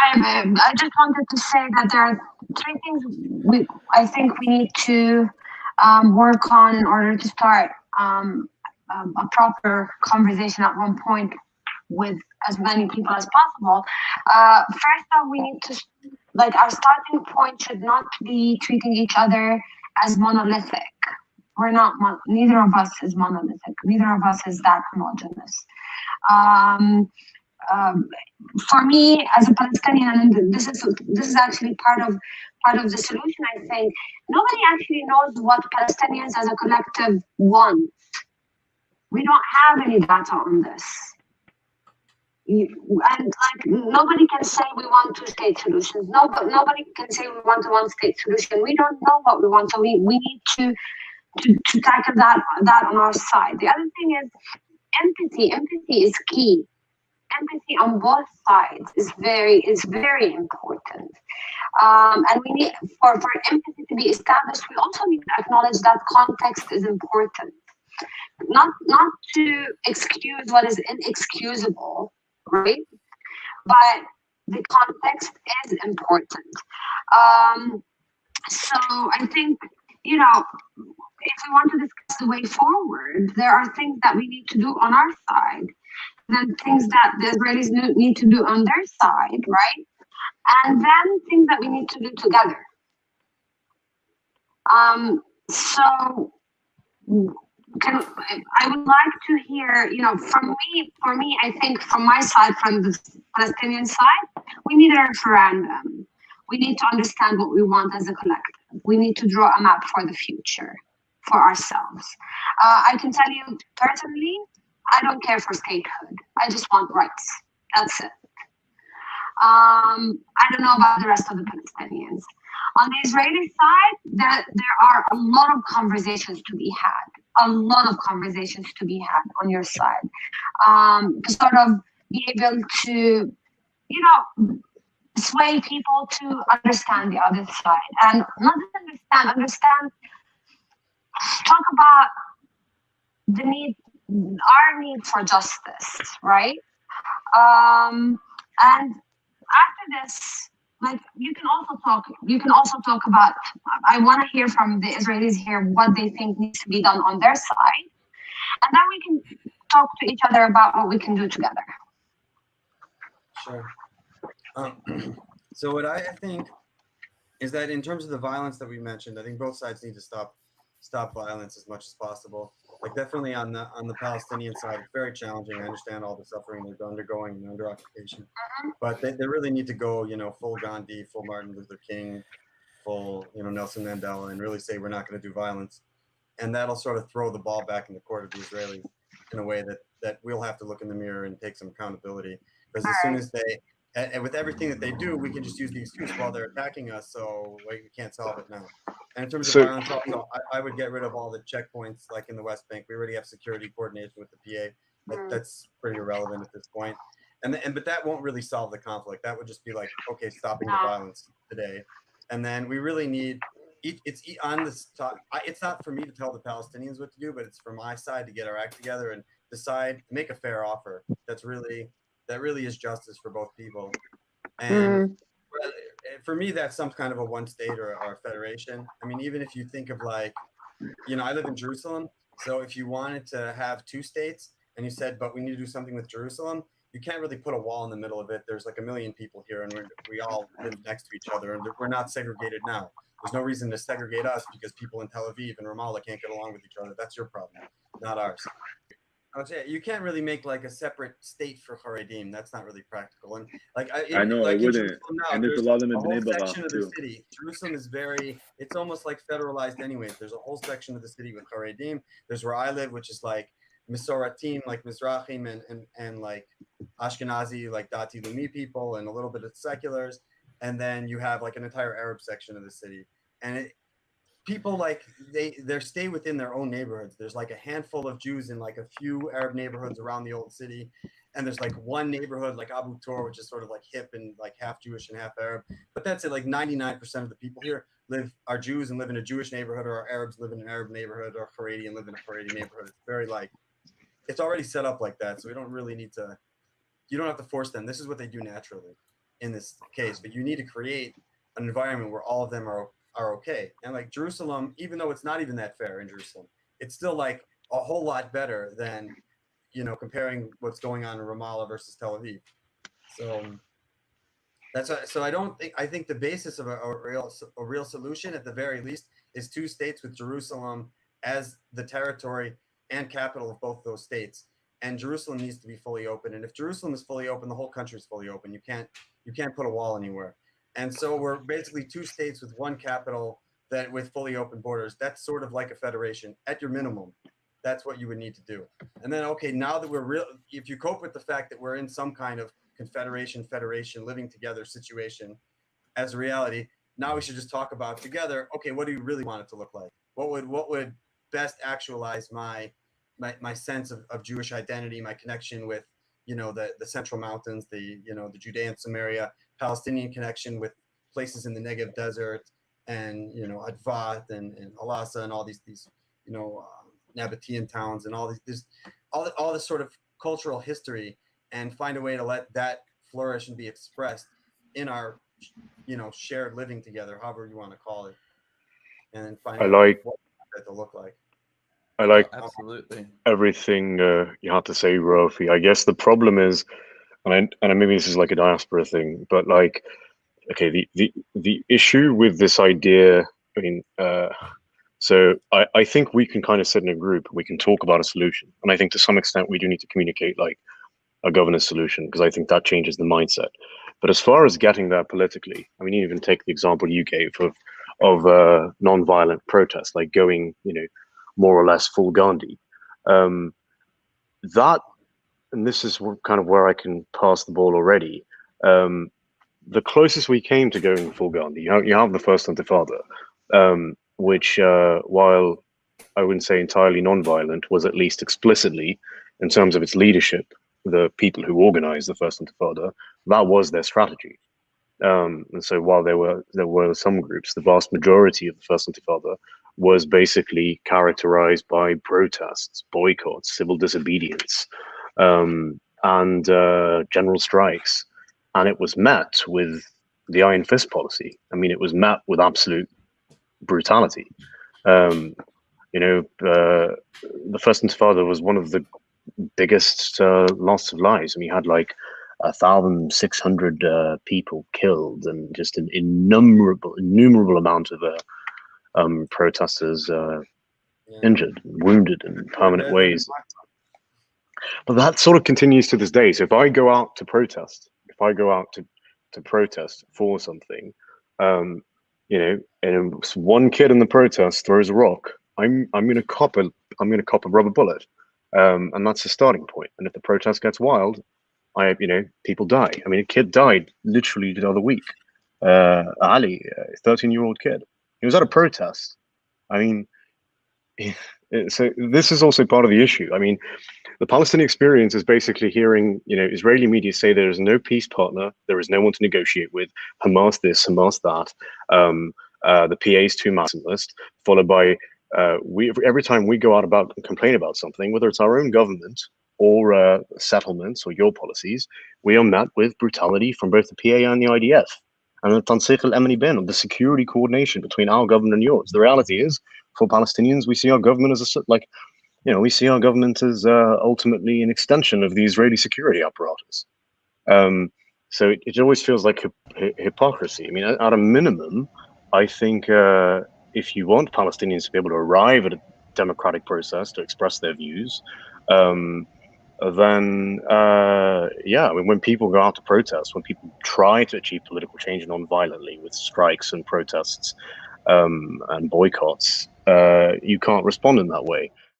I just wanted to say that there are three things I think we need to work on in order to start a proper conversation at one point with as many people as possible. First off, we need to, like, our starting point should not be treating each other as monolithic. We're not, neither of us is monolithic. Neither of us is that homogenous. For me, as a Palestinian, and this is actually part of the solution. I think nobody actually knows what Palestinians as a collective want. We don't have any data on this. And like nobody can say we want two-state solutions. Nobody can say we want a one-state solution. We don't know what we want, so we need to tackle that on our side. The other thing is empathy. Empathy is key. Empathy on both sides is very important. And we need for empathy to be established. We also need to acknowledge that context is important. Not to excuse what is inexcusable, right? But the context is important. So I think, if we want to discuss the way forward, there are things that we need to do on our side, then things that the Israelis need to do on their side, right? And then things that we need to do together. So I would like to hear, for me, I think from my side, from the Palestinian side, we need a referendum. We need to understand what we want as a collective. We need to draw a map for the future for ourselves. I can tell you personally, I don't care for statehood. I just want rights. That's it. I don't know about the rest of the Palestinians. On the Israeli side, there are a lot of conversations to be had. A lot of conversations to be had on your side. To sort of be able to, sway people to understand the other side. And not just understand, talk about the need, our need for justice, right? And after this, like you can also talk about, I want to hear from the Israelis here what they think needs to be done on their side, and then we can talk to each other about what we can do together. Sure. So what I think is that in terms of the violence that we mentioned, I think both sides need to stop violence as much as possible. Like definitely on the Palestinian side, it's very challenging. I understand all the suffering they're undergoing and under occupation, but they really need to go, full Gandhi, full Martin Luther King, full, Nelson Mandela, and really say we're not going to do violence. And that'll sort of throw the ball back in the court of the Israelis in a way that we'll have to look in the mirror and take some accountability. Because as soon as and with everything that they do, we can just use the excuse while they're attacking us, so we can't solve it now. And in terms of violence, also, I would get rid of all the checkpoints like in the West Bank. We already have security coordination with the PA. That's pretty irrelevant at this point. But that won't really solve the conflict. That would just be like, okay, stopping the violence today. And then we really need, it's on this talk. It's not for me to tell the Palestinians what to do, but it's for my side to get our act together and decide, make a fair offer that really is justice for both people. And for me, that's some kind of a one state or a federation. I mean, even if you think of like, I live in Jerusalem. So if you wanted to have two states and you said, but we need to do something with Jerusalem, you can't really put a wall in the middle of it. There's like 1 million people here and we all live next to each other and we're not segregated now. There's no reason to segregate us because people in Tel Aviv and Ramallah can't get along with each other. That's your problem, not ours. You can't really make like a separate state for Haredim. That's not really practical. And I know it wouldn't. And there's a lot of them in whole Bnei section of the too. city. Jerusalem is it's almost like federalized anyways. There's a whole section of the city with Haredim. There's where I live, which is like Misoratim, like Mizrahim and like Ashkenazi, like Dati Lumi people, and a little bit of seculars. And then you have like an entire Arab section of the city. And people like they stay within their own neighborhoods. There's like a handful of Jews in like a few Arab neighborhoods around the old city, and there's like one neighborhood like Abu Tor, which is sort of like hip and like half Jewish and half Arab. But that's it. Like 99% of the people here are Jews and live in a Jewish neighborhood, or Arabs live in an Arab neighborhood, or Haredi and live in a Haredi neighborhood. It's very like it's already set up like that, so we don't really need to. You don't have to force them. This is what they do naturally. in this case, but you need to create an environment where all of them are okay. And like Jerusalem, even though it's not even that fair in Jerusalem, it's still like a whole lot better than, comparing what's going on in Ramallah versus Tel Aviv. So I think the basis of a real solution at the very least is 2 states with Jerusalem as the territory and capital of both those states. And Jerusalem needs to be fully open. And if Jerusalem is fully open, the whole country is fully open. You can't put a wall anywhere. And so we're basically 2 states with 1 capital that with fully open borders. That's sort of like a federation at your minimum. That's what you would need to do. And then, okay, now that if you cope with the fact that we're in some kind of confederation, federation, living together situation as a reality, now we should just talk about together, okay, what do you really want it to look like? What would best actualize my sense of Jewish identity, my connection with, the Central Mountains, the Judean Samaria, Palestinian connection with places in the Negev Desert, and Advat and Halassa and all these Nabatean towns and all this sort of cultural history, and find a way to let that flourish and be expressed in our shared living together, however you want to call it, and then find what that to look like. I like absolutely everything you had to say, Rafi. I guess the problem is, and maybe this is like a diaspora thing, but like, okay, the issue with this idea, I mean, so I think we can kind of sit in a group, we can talk about a solution. And I think to some extent we do need to communicate like a governance solution, because I think that changes the mindset. But as far as getting there politically, I mean, you even take the example you gave of non-violent protest, like going, more or less full Gandhi. That, and this is kind of where I can pass the ball already. The closest we came to going full Gandhi, you have the first Intifada, which, while I wouldn't say entirely non-violent, was at least explicitly, in terms of its leadership, the people who organized the first Intifada, that was their strategy. And so while there were some groups, the vast majority of the first Intifada was basically characterized by protests, boycotts, civil disobedience, and general strikes. And it was met with the iron fist policy. I mean, it was met with absolute brutality. The first Intifada was one of the biggest loss of lives. I mean, you had like 1,600 people killed, and just an innumerable amount of protesters injured, wounded in permanent ways. But that sort of continues to this day. So if I go out to protest, to protest for something, and one kid in the protest throws a rock, I'm gonna cop a rubber bullet, and that's the starting point. And if the protest gets wild, people die. I mean, a kid died literally the other week. Ali, a 13-year-old kid. He was at a protest. I mean, so this is also part of the issue. I mean, the Palestinian experience is basically hearing, Israeli media say there is no peace partner, there is no one to negotiate with, Hamas this, Hamas that, the PA is too maximalist, followed by, every time we go out about and complain about something, whether it's our own government or settlements or your policies, we are met with brutality from both the PA and the IDF. And the Tansikh al-Amni bin, the security coordination between our government and yours. The reality is, for Palestinians, we see our government as ultimately an extension of the Israeli security apparatus. So it always feels like hypocrisy. I mean, at a minimum, I think if you want Palestinians to be able to arrive at a democratic process to express their views, then when people go out to protest, when people try to achieve political change non-violently with strikes and protests and boycotts, you can't respond in that way.